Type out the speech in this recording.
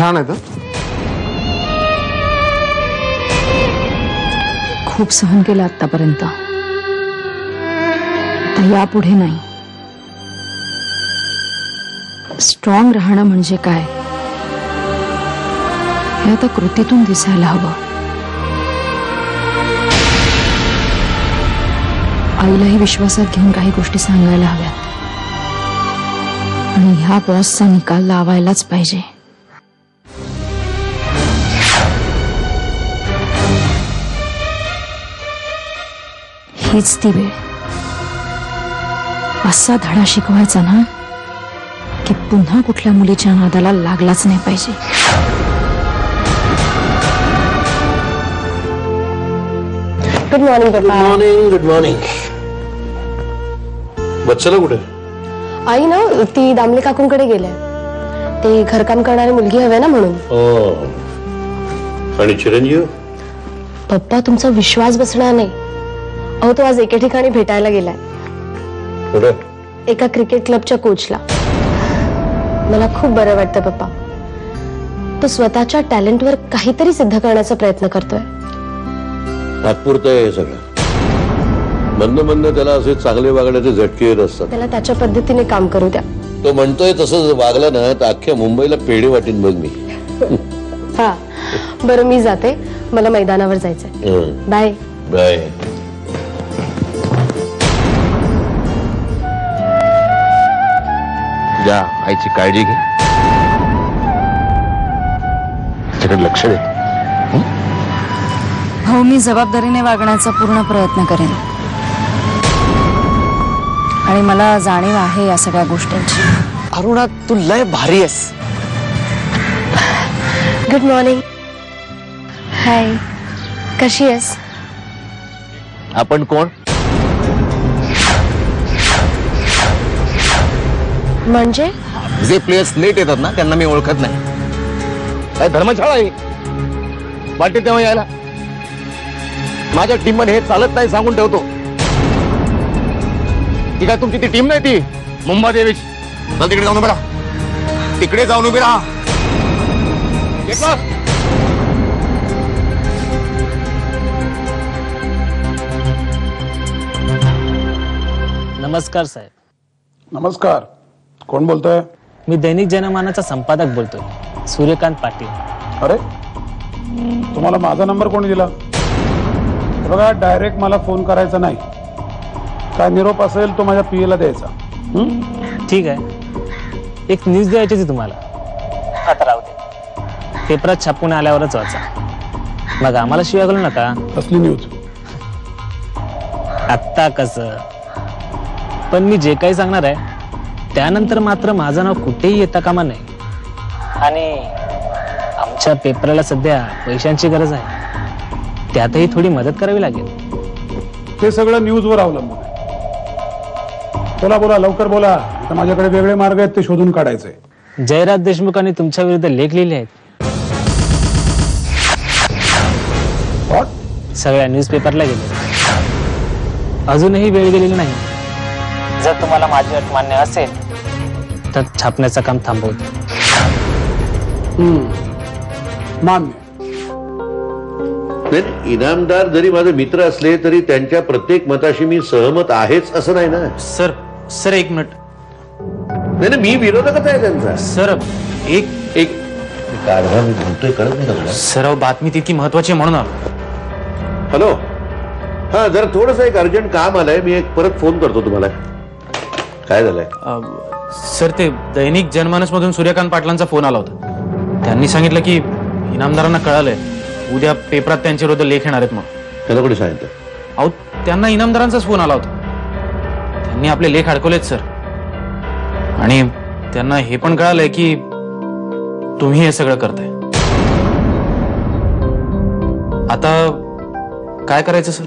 छान आहे. खूप सहन केलं आतापर्यंत, आता यापुढे नाही. स्ट्रॉंग राहणं म्हणजे काय हे आता कृतीतून दिसायला हवं. आईलाही विश्वासात घेऊन काही गोष्टी सांगायला हव्यात आणि ह्या बॉसचा निकाल लावायलाच पाहिजे. हीच ती वेळ. असा धडा शिकवायचा ना की पुन्हा कुठल्या मुलीच्या नादाला लागलाच नाही पाहिजे. Good morning good morning. Good morning. Vatsala कुठे? आई ना ती दामले काकूंकडे गेले. ते घरकाम करणारी मुलगी हवी ना म्हणून. आणि चिरंजीव? पप्पा तुमचा विश्वास बसणार नाही. अहो तो आज एके ठिकाणी भेटायला गेलाय. कुठे? एका क्रिकेट क्लबच्या कोचला. मला खूप बरं वाटतं पप्पा. तो स्वतःच्या टॅलेंटवर काहीतरी सिद्ध करण्याचा प्रयत्न करतोय. तात्पुरतं आहे हे सगळं. म्हणणं त्याला असे चांगले वागण्याचे झटके येत असतात. त्याला त्याच्या पद्धतीने काम करू द्या. तो म्हणतोय तसं वागला ना तर अख्ख्या मुंबईला पेढे वाटीन बघ मी. हा बरं मी जाते. मला मैदानावर जायचंय. बाय. बाय. जा, आईची काळजी घे. त्याच्याकडे लक्ष दे. हो, मी जबाबदारीने वागण्याचा पूर्ण प्रयत्न करेन आणि मला जाणीव आहे या सगळ्या गोष्टींची. अरुणा तू लय भारी आहेस. Good morning. हाय, कशी आहेस? आपण कोण? म्हणजे जे प्लेयर्स लेट येतात ना त्यांना मी ओळखत नाही. काय धर्मशाळा आहे वाटते तेव्हा यायला. माझ्या टीम मध्ये हे चालत नाही सांगून ठेवतो. ती काय तुमची ती टीम नाही ती मुंबई देवीच. चल तिकडे जाऊन उभे राहा. तिकडे जाऊन उभे राहा. नमस्कार साहेब. नमस्कार. कोण बोलतोय? मी दैनिक जनमानाचा संपादक बोलतोय, सूर्यकांत पाटील. अरे तुम्हाला माझा नंबर कोणी दिला? बघा, डायरेक्ट मला फोन करायचा नाही. काय निरोप असेल तो माझ्या पीएला द्यायचा. ठीक आहे. एक न्यूज द्यायची होती तुम्हाला. आता राहू दे. पेपरात छापून आल्यावरच वाचा. मग आम्हाला शिवाय घालू नका. असली न्यूज? आत्ता कसं, पण मी जे काही सांगणार आहे त्यानंतर मात्र माझं नाव कुठेही येता कामा नाही. आणि आमच्या पेपराला सध्या पैशांची गरज आहे. त्यातही थोडी मदत करावी लागेल. ते सगळं न्यूजवर अवलंबून आहे. बोला बोला, लवकर बोला. आता माझ्याकडे वेगळे मार्ग आहेत ते शोधून काढायचे. जयराज देशमुखांनी तुमच्या विरुद्ध लेख लिहिले आहेत. सगळ्या न्यूजपेपरला गेले. अजूनही वेळ गेलेली नाही. जर तुम्हाला माझी अट मान्य असेल तर छापण्याचं काम थांबवतो. मान्य. इनामदार जरी माझे मित्र असले तरी त्यांच्या प्रत्येक मताशी मी सहमत आहेच असं नाही ना. सर एक मिनिट. नाही, मी विरोधकच आहे त्यांचा. सर एक कारभार मी म्हणतोय कळत नाही का? सर बातमी तितकी महत्वाची म्हणून. हॅलो. हा, जरा थोडस एक अर्जंट काम आलंय. मी एक परत फोन करतो तुम्हाला. काय झालंय? सर ते दैनिक जनमानस मधून सूर्यकांत पाटलांचा फोन आला होता. त्यांनी सांगितलं की इनामदारांना कळालंय उद्या पेपरात त्यांच्या विरुद्ध लेख येणार आहेत. मग त्याला कोणी सांगितलं? अहो त्यांना इनामदारांचाच फोन आला होता. त्यांनी आपले लेख अडकवलेत सर. आणि त्यांना हे पण कळालंय की तुम्ही हे सगळं करताय. आता काय करायचं सर?